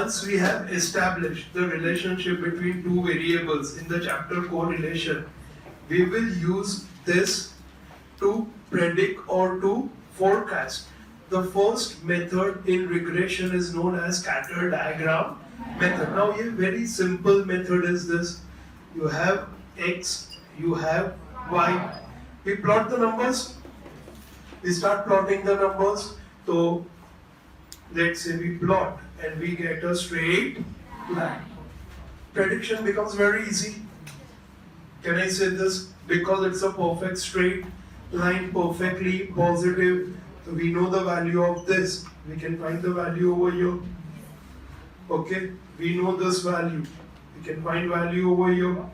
once we have established the relationship between two variables in the chapter correlation, we will use this to predict or to forecast. The first method in regression is known as scatter diagram method. Now, a very simple method is this. You have x, you have y. We plot the numbers. We start plotting the numbers. So, let's say we plot and we get a straight line. Prediction becomes very easy. Can I say this? Because it's a perfect straight line, perfectly positive. So we know the value of this. We can find the value over here. Okay, we know this value. We can find value over here.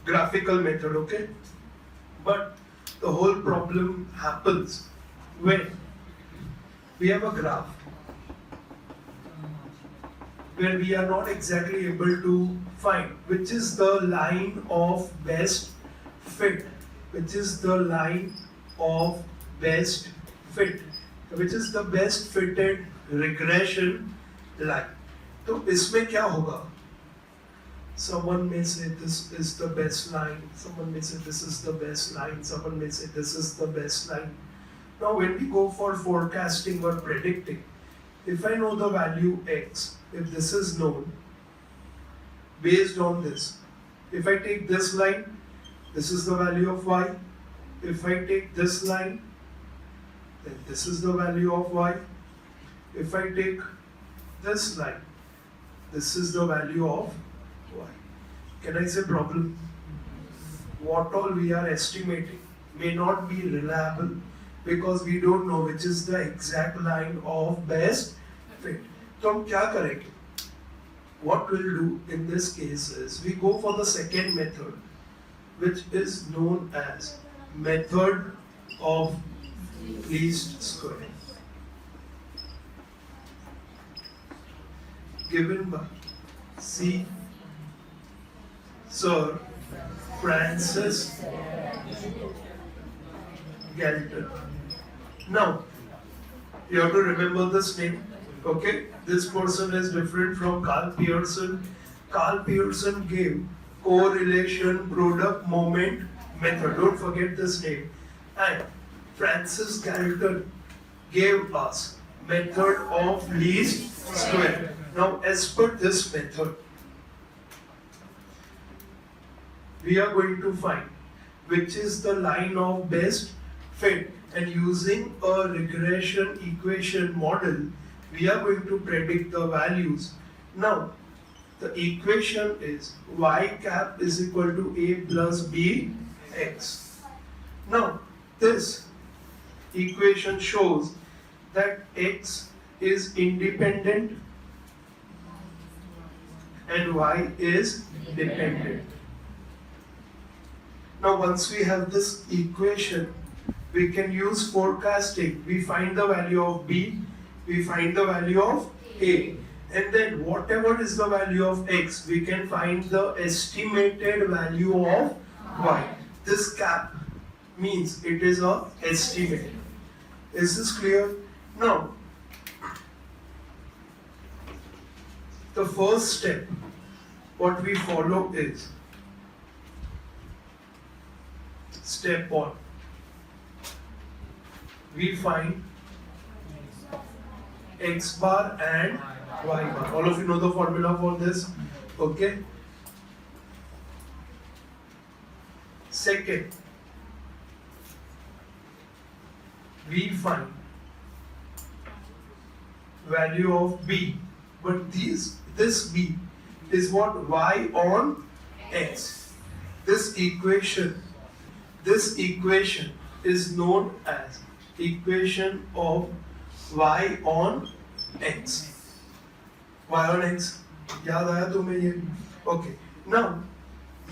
Graphical method, okay? But the whole problem happens when we have a graph where we are not exactly able to find which is the line of best fit, which is the line of best fit, which is the best fitted regression line. तो इसमें क्या होगा? Someone may say this is the best line, someone may say this is the best line, someone may say this is the best line. Now when we go for forecasting or predicting, if I know the value x, if this is known, based on this, if I take this line, this is the value of y. If I take this line, then this is the value of y. If I take this line, this is the value of y. Can I say problem? What all we are estimating may not be reliable because we don't know which is the exact line of best fit. So हम क्या करेंगे? What we'll do in this case is we go for the second method, which is known as method of least square, given by C. Sir Francis Galton. Now, you have to remember this name, okay? This person is different from Carl Pearson. Carl Pearson gave correlation product moment method. Don't forget this name. And Francis Galton gave us method of least square. Now, as per this method, we are going to find which is the line of best fit, and using a regression equation model, we are going to predict the values. Now, the equation is y cap is equal to a plus b x. Now, this equation shows that x is independent and y is dependent. Now, once we have this equation, we can use forecasting. We find the value of b, we find the value of a, and then whatever is the value of x, we can find the estimated value of y. This cap means it is a estimate. Is this clear? Now, the first step, what we follow is step 1. We find x bar and y bar. All of you know the formula for this, okay? Second, we find value of b, but this b is what? Y on x. This equation is known as equation of y on x. Y on x, याद आया तुम्हें ये? Okay. Now,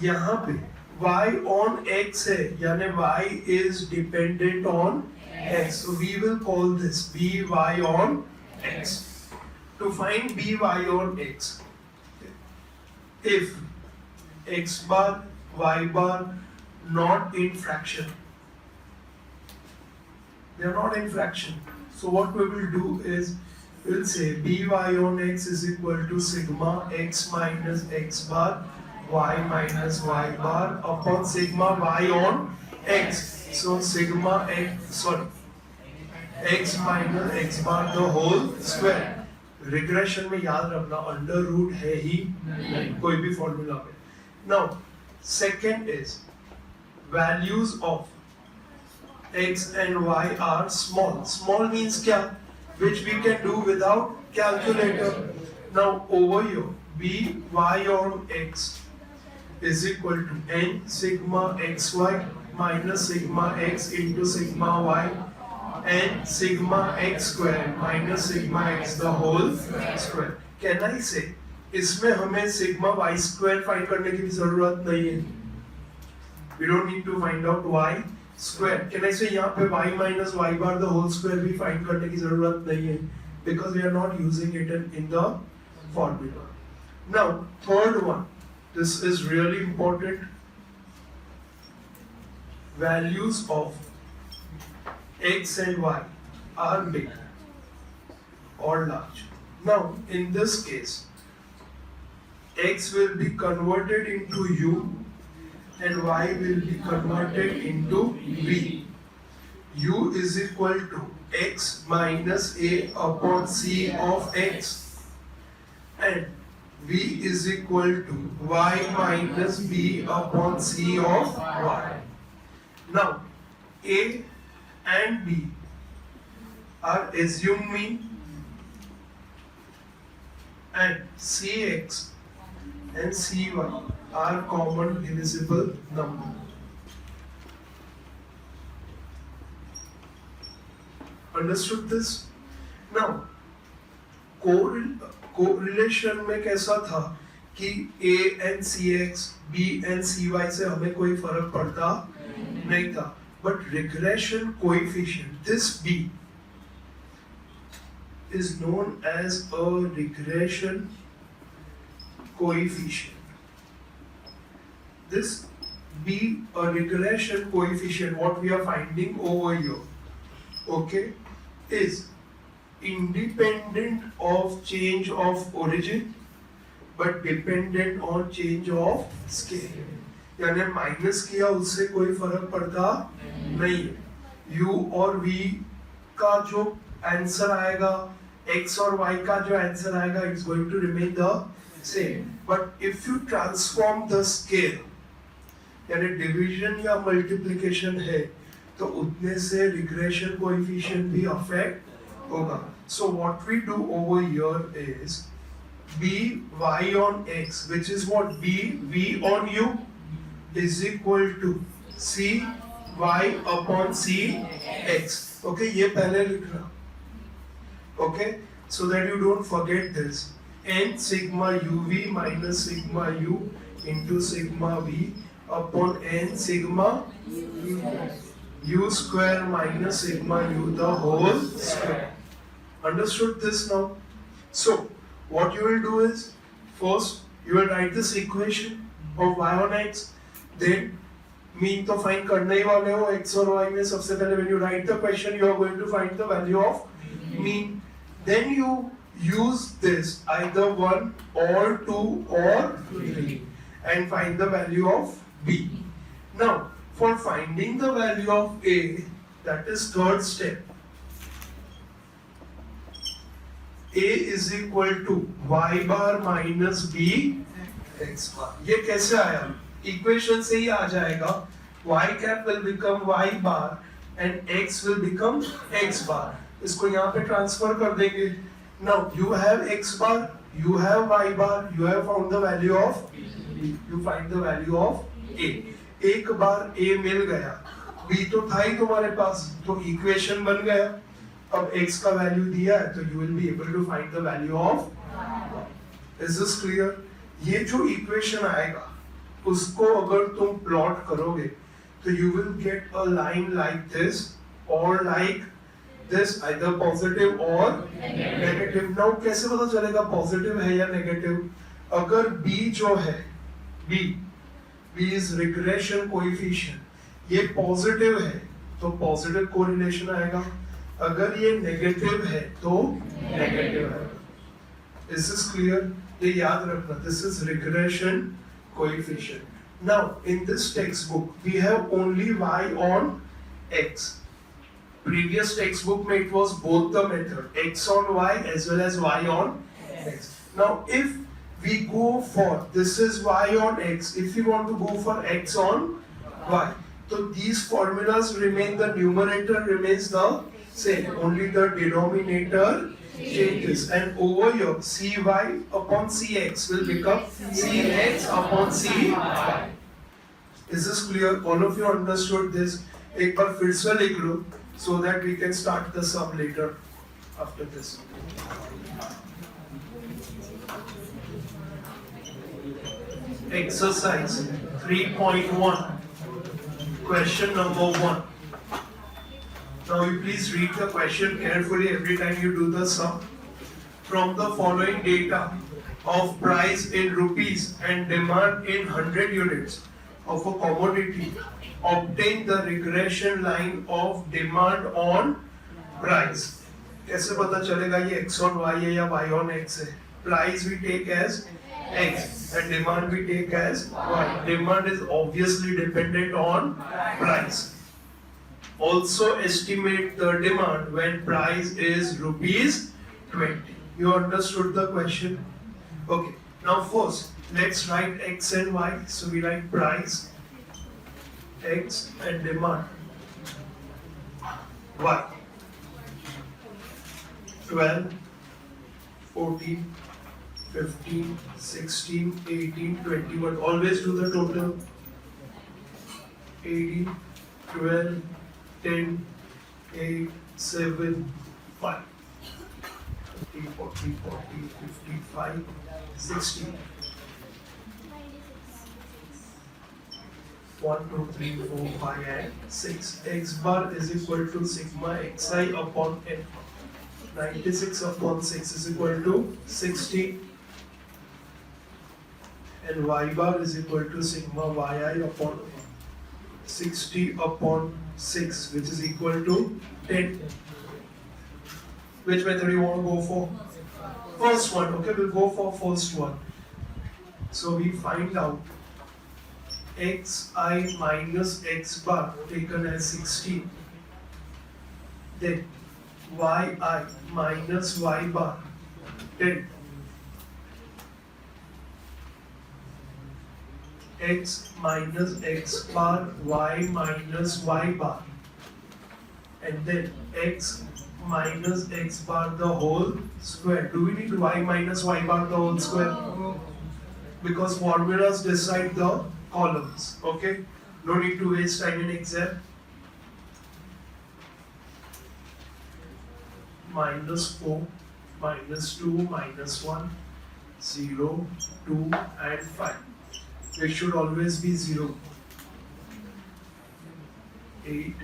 यहाँ पे y on x है, यानी y is dependent on x. So we will call this by on x. To find by on x, if x bar, y bar not in fraction, they are not in fraction. So what we will do is we'll say by on x is equal to sigma x minus x bar y minus y bar upon sigma y on x. So sigma x minus x bar the whole square. Regression में याद रखना under root है ही नहीं कोई भी formula में. Now second is values of x and y are small. Small means क्या? Which we can do without calculator. Now over here, by on x is equal to n sigma xy minus sigma x into sigma y and sigma x square minus sigma x the whole square. Can I say इसमें हमें sigma y square find करने की जरूरत नहीं है. We don't need to find out y square. Can I say यहाँ पे y minus y bar the whole square भी find करने की जरूरत नहीं है because we are not using it in the formula. Now third one, this is really important. Values of x and y are big or large. Now in this case, x will be converted into u and y will be converted into v. U is equal to x minus a upon c of x and v is equal to y minus b upon c of y. Now a and b are assumed mean and cx and cy are common divisible number. Understood this? Now correlation में कैसा था कि a and cx, b and cy से हमें कोई फर्क पड़ता नहीं था. But regression coefficient, this b is known as a regression coefficient. This be a regression coefficient, what we are finding over here, okay, is independent of change of origin but dependent on change of scale. यानी minus किया उससे कोई फर्क पड़ता नहीं है. u और v का जो आंसर आएगा, x और y का जो आंसर आएगा, it's going to remain the same. But if you transform the scale, यानी डिवीजन या मल्टीप्लिकेशन है तो उतने से रिग्रेशन कोएफिशिएंट भी अफेक्ट होगा. So what we do over here is by on x which is what v on u is equal to c y upon c x. Okay, ये पहले लिखना. Okay, so that you don't forget this. n sigma uv minus sigma u into sigma v upon n sigma u square minus sigma u the whole square. Understood this now? So what you will do is, first you will write this equation of y on x, then mean तो find करने ही वाले हो x और y में. सबसे पहले when you write the question you are going to find the value of mean, then you use this either 1 or 2 or 3 and find the value of b. Now for finding the value of a, that is third step, a is equal to y bar minus b x bar. ये कैसे आया? Equation से ही आ जाएगा. y cap will become y bar and x will become x bar. इसको यहाँ पे transfer कर देंगे. Now you have x bar, you have y bar, you have found the value of b. You find the value of a. एक बार a मिल गया, b तो था ही तुम्हारे पास, तो इक्वेशन बन गया. अब x का वैल्यू दिया है तो you will be able to find the value of y. Is this clear? ये जो इक्वेशन आएगा उसको अगर तुम प्लॉट करोगे तो you will get a line like this or like this, either positive or negative. Now कैसे पता चलेगा पॉजिटिव है या नेगेटिव? अगर b जो है, b is regression coefficient, ये पॉजिटिव है तो पॉजिटिव कोरिलेशन आएगा. अगर ये नेगेटिव है तो नेगेटिव है. Is this clear? ये याद रखना. This is regression coefficient. Now in this textbook we have only y on x. Previous textbook में it was both the method, x on y as well as y on x. Now if we go for, this is y on x, if we want to go for x on y, so these formulas remain, the numerator remains the same, only the denominator changes, and over here cy upon cx will become cx upon cy. Is this clear? All of you understood this? एक बार फिर से लिख लो so that we can start the sum later after this. Exercise 3.1, question number 1. Now you please read the question carefully every time you do the sum. From the following data of price in rupees and demand in 100 units of a commodity, obtain the regression line of demand on price. कैसे पता चलेगा ये x on y है या y on x है? Price we take as x and demand we take as y. Demand is obviously dependent on price. Also estimate the demand when price is rupees 20. You understood the question? Okay. Now first let's write x and y. So we write price x and demand y. 12, 14, 15, 16, 18, 21. Always do the total. 18, 12, 10, 8, 7, 5. 30, 40, 40, 55, 60. 1, 2, 3, 4, 5 and 6. X bar is equal to sigma xi upon n. 96 upon 6 is equal to 60. And y bar is equal to sigma yi upon 60 upon 6, which is equal to 10. Which method you want to go for? First one. Okay, we'll go for first one. So we find out xi minus x bar taken as 60. Then yi minus y bar 10. X minus x bar, y minus y bar, and then x minus x bar the whole square. Do we need y minus y bar the whole square? Because formulas decide the columns. Okay, no need to waste time in exam. Minus 4, minus 2, minus 1, 0, 2 and 5. It should always be 0. 8,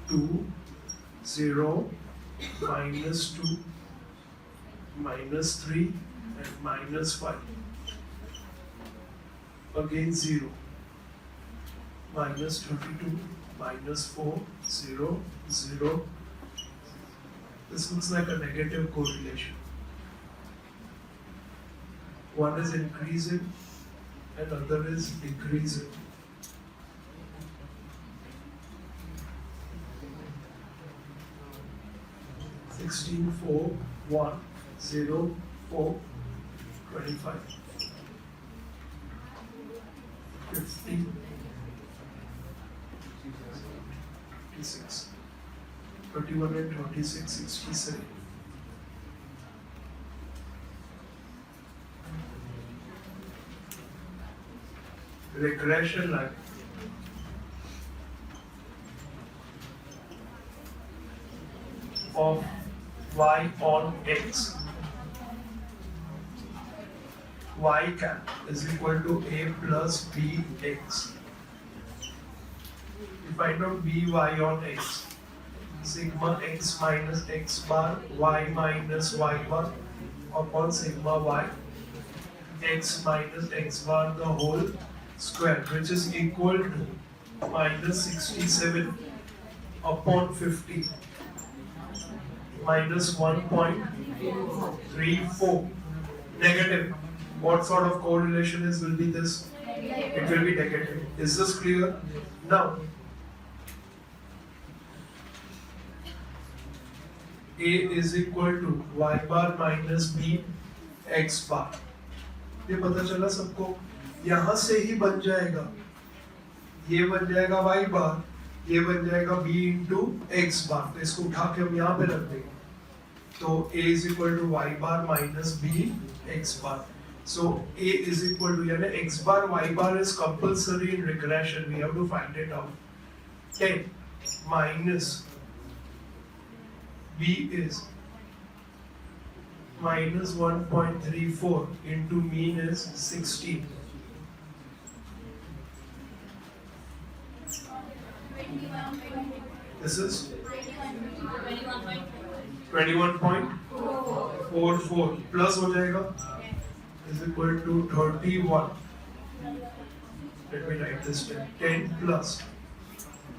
2, 0, minus 2, minus 3 and minus 5. Again 0. Minus 32, minus 4, 0, 0. This looks like a negative correlation. One is increasing and other is decreasing. Sixteen, 4, 1, 0, 4, 25. 50, 56. 31 and 26, 67. Regression line. Of y on x. Y cap is equal to a plus bx. We find out by on x. Sigma x minus x bar y minus y bar upon sigma y x minus x bar the whole square, which is equal to minus 67 upon 50. minus 1.34. Negative. What sort of correlation will be this? It will be negative. Is this clear? Now, A is equal to y bar minus b x bar. ये पता चला सबको? यहाँ से ही बन जाएगा, ये बन जाएगा y बार, ये बन जाएगा b इंटू x बार. तो इसको उठा के हम यहाँ पे रख देंगे. तो a is equal to y bar minus b x bar. So a is equal to, यानी x bar y bar is compulsory in regression. We have to find it out. 10 minus b is minus 1.34 into mean is 16. This is 21.44 plus हो जाएगा is equal to 31. Let me write this down. 10 plus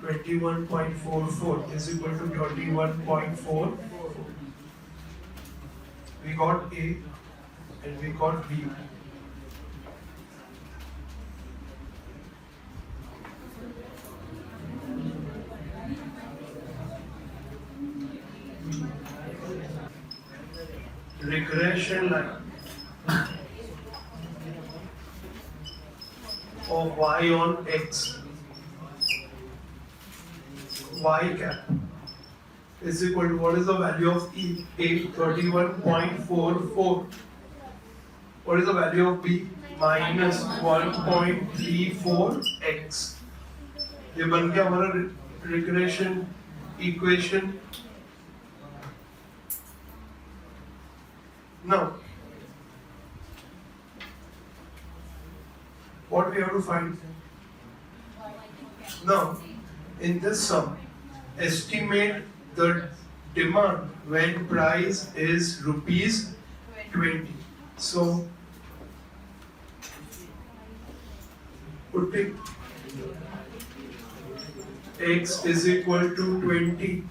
21.44 is equal to 31.4. We got A and we got B. Regression line of y on x, y cap is equal to, what is the value of E? A 31.44. What is the value of B? Minus 1.34x. ये बन गया हमारा regression equation. Now, what we have to find? Now, in this sum, estimate the demand when price is rupees 20. So, putting x is equal to 20,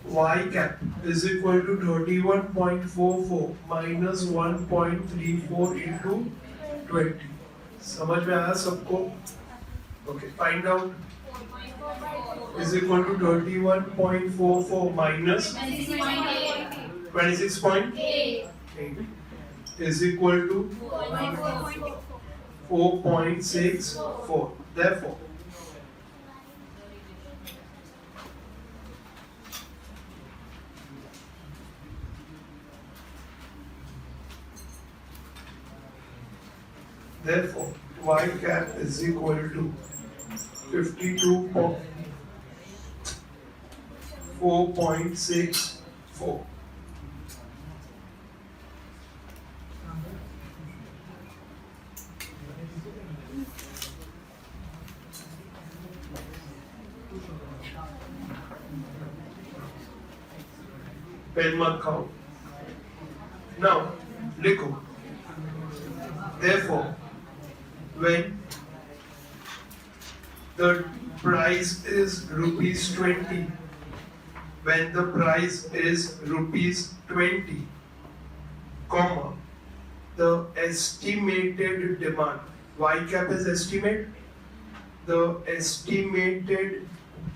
y cap is equal to 31.44 minus 1.34 into 20. समझ में आया सबको? Okay, find out. Is equal to 31.44 minus 26.8 is equal to 4.64. Therefore, y cap is equal to 52.4.64. Pen मत खाओ. Now, लिखो. Therefore, when the price is rupees 20, when the price is rupees 20, comma, the estimated demand, y cap is estimate, the estimated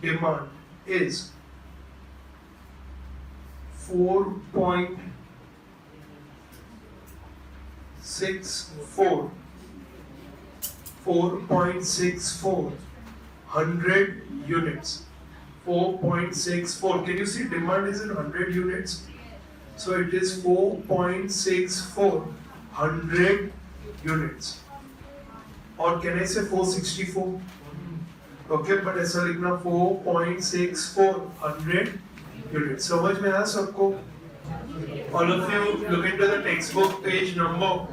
demand is 4.64 100 units. 4.64. Can you see demand is in 100 units? So it is 4.64 100 units. Or can I say 464? Okay, but ऐसा लिखना 4.64 100 units. समझ में आया सबको? All of you look into the textbook page number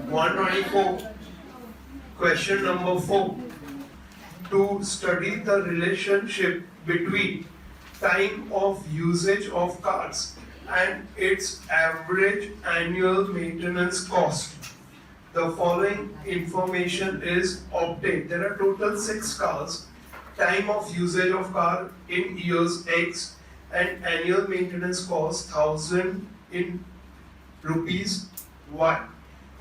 124. Question number 4. To study the relationship between time of usage of cars and its average annual maintenance cost, the following information is obtained. There are total 6 cars. Time of usage of car in years X and annual maintenance cost 1000 in rupees y.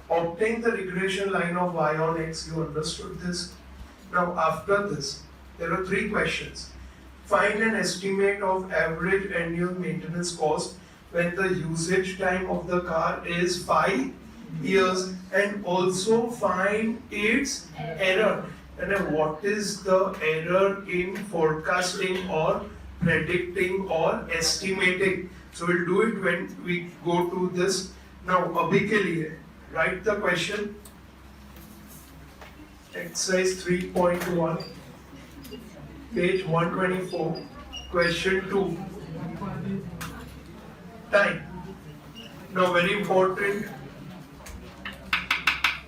Obtain the regression line of y on x. You understood this? Now after this, there are three questions. Find an estimate of average annual maintenance cost when the usage time of the car is 5 years, and also find its error. And then what is the error in forecasting or predicting or estimating? So we'll do it when we go to this. Now, abhi ke liye, write the question. Exercise 3.1, page 124, question 2. Time. Now, very important.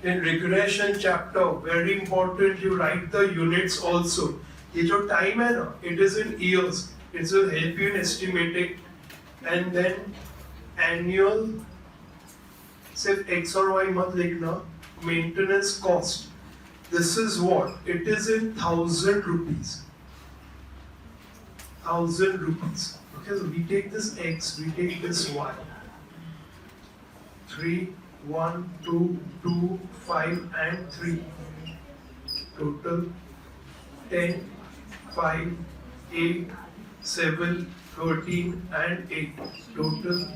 In regression chapter, very important, you write the units also. ये जो time है ना, it is in years. It will help you in estimating. And then annual, सिर्फ x और y मत लिखना. Maintenance cost. This is what? It is in 1000 rupees. 1000 rupees. Okay, so we take this x, we take this y. 3, 1, 2, 2, 5 and 3. Total 10, 5, 8, 7, 13 and 8. Total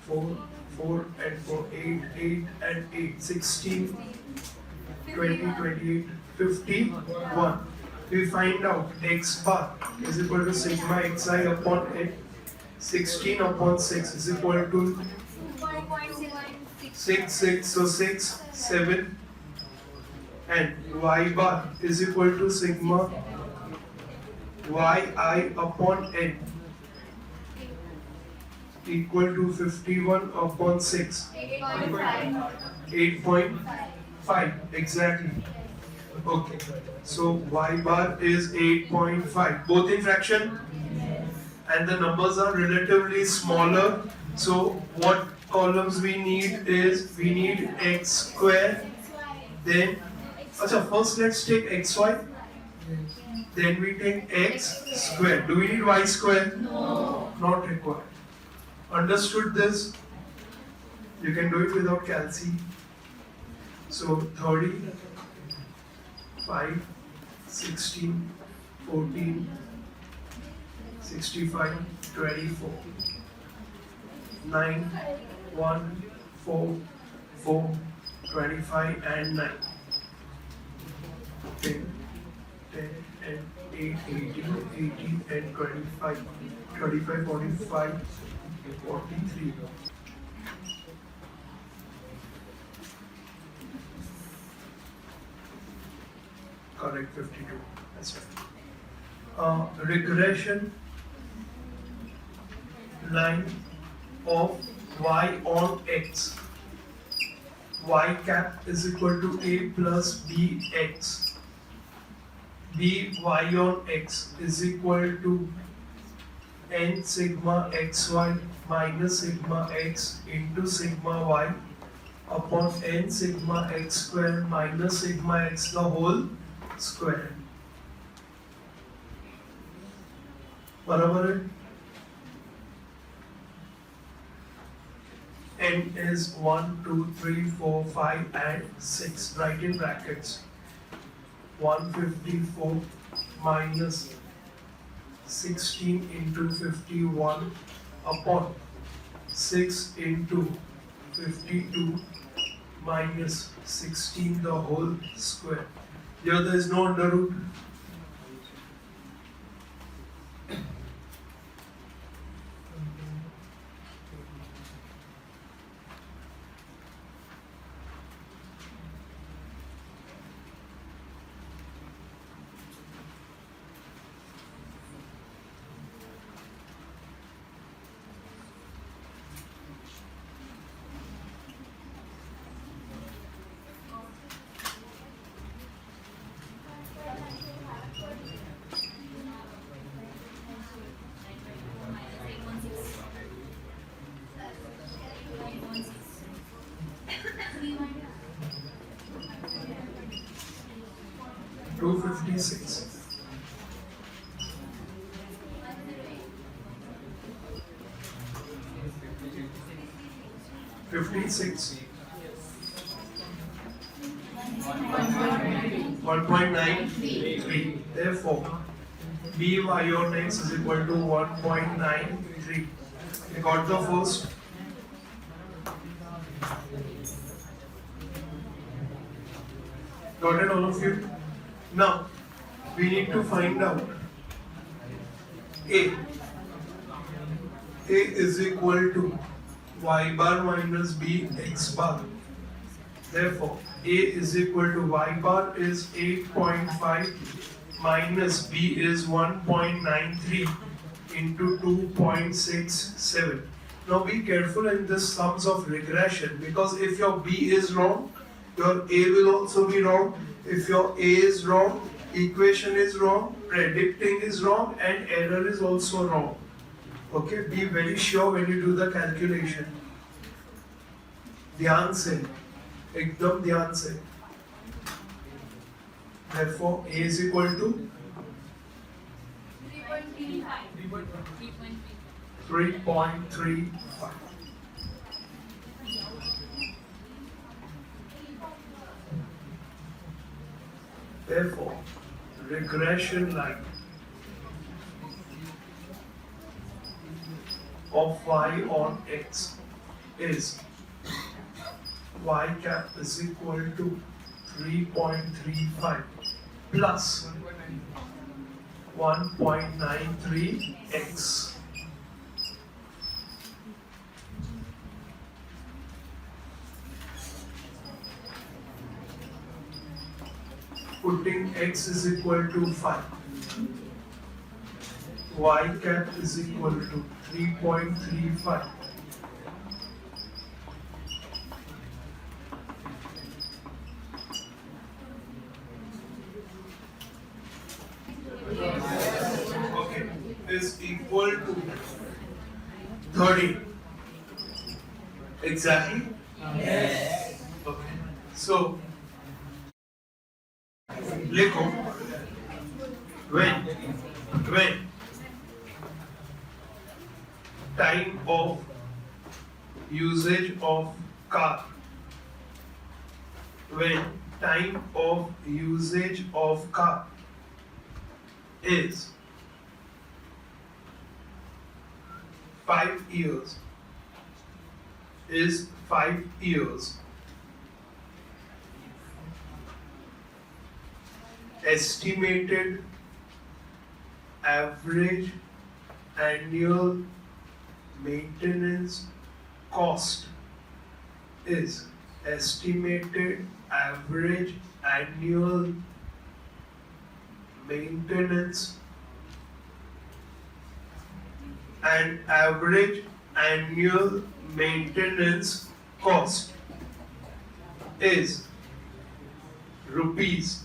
4, 4 and 4, 8, 8 and 8, 16, 20, 28, 51. We find out x bar is equal to sigma xi upon n. 16 upon 6 is equal to 6, 6, so 6, 7, and y bar is equal to sigma yi upon n equal to 51 upon 6. 8.5 exactly. Okay, so y bar is 8.5, both in fraction, and the numbers are relatively smaller. So what columns we need is, we need x square, then first let's take xy, then we take x square. Do we need y square? No. Not required. Understood this? You can do it without calci. So 30, 5, 16, 14, 65, 24, 9, 1, 4, 4, 25 and 9, 10, 10 and 8, 18, 18 and 25, 35, 45, 43. Correct, 52. That's right. Regression line of y on x. Y cap is equal to a plus bx. By on x is equal to n sigma xy minus sigma x into sigma y upon n sigma x square minus sigma x the whole square. बराबर है? N is 1, 2, 3, 4, 5 and 6. Write in brackets. 154 minus 16 into 51 upon 6 into 52 minus 16 the whole square. Here there is no under root. 56. 1.93. Therefore, B ion X is equal to 1.93. You got the first? Got it, all of you? Now, we need to find out A. A is equal to y bar minus B x bar. Therefore, A is equal to y bar is 8.5 minus B is 1.93 into 2.67. Now be careful in this sums of regression, because if your B is wrong, your A will also be wrong. If your A is wrong, equation is wrong, predicting is wrong, and error is also wrong. Okay, be very sure when you do the calculation. ध्यान से, एकदम ध्यान से. Therefore, A is equal to 3.35. Therefore, regression line of y on x is y cap is equal to 3.35 plus 1.93x. Putting x is equal to 5. Y cap is equal to 3.35. Okay, is equal to 30. Exactly? Yes. Okay. So, लिखो when time of usage of car, when time of usage of car is 5 years, estimated average annual maintenance cost is estimated average annual maintenance and average annual maintenance cost is rupees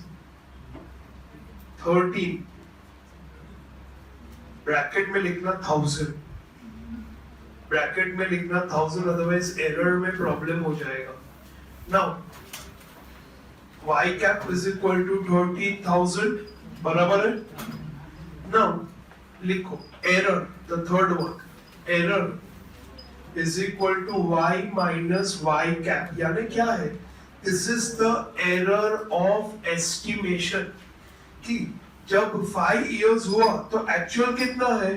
13, bracket में लिखना 1000, bracket में लिखना 1000, otherwise error में problem हो जाएगा. Now y cap is equal to 13,000, बराबर है. Now लिखो error, the third one, error is equal to y minus y cap. यानी क्या है? This is the error of estimation. कि जब 5 years हुआ तो एक्चुअल कितना है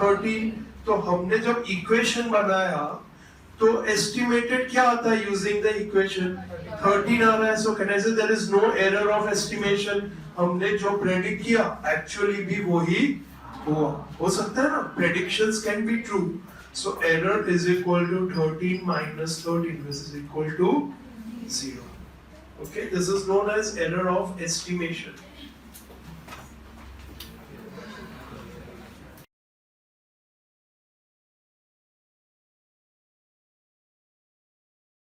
13. तो हमने जब इक्वेशन बनाया तो एस्टिमेटेड क्या आता है यूजिंग द इक्वेशन 13 आ रहा है. सो can I say there is no error of estimation. हमने जो प्रेडिक्ट किया एक्चुअली भी वही हुआ. हो सकता है ना, predictions can be true. So error is equal to 13 minus 13, this is equal to 0. Okay, this is known as error of estimation.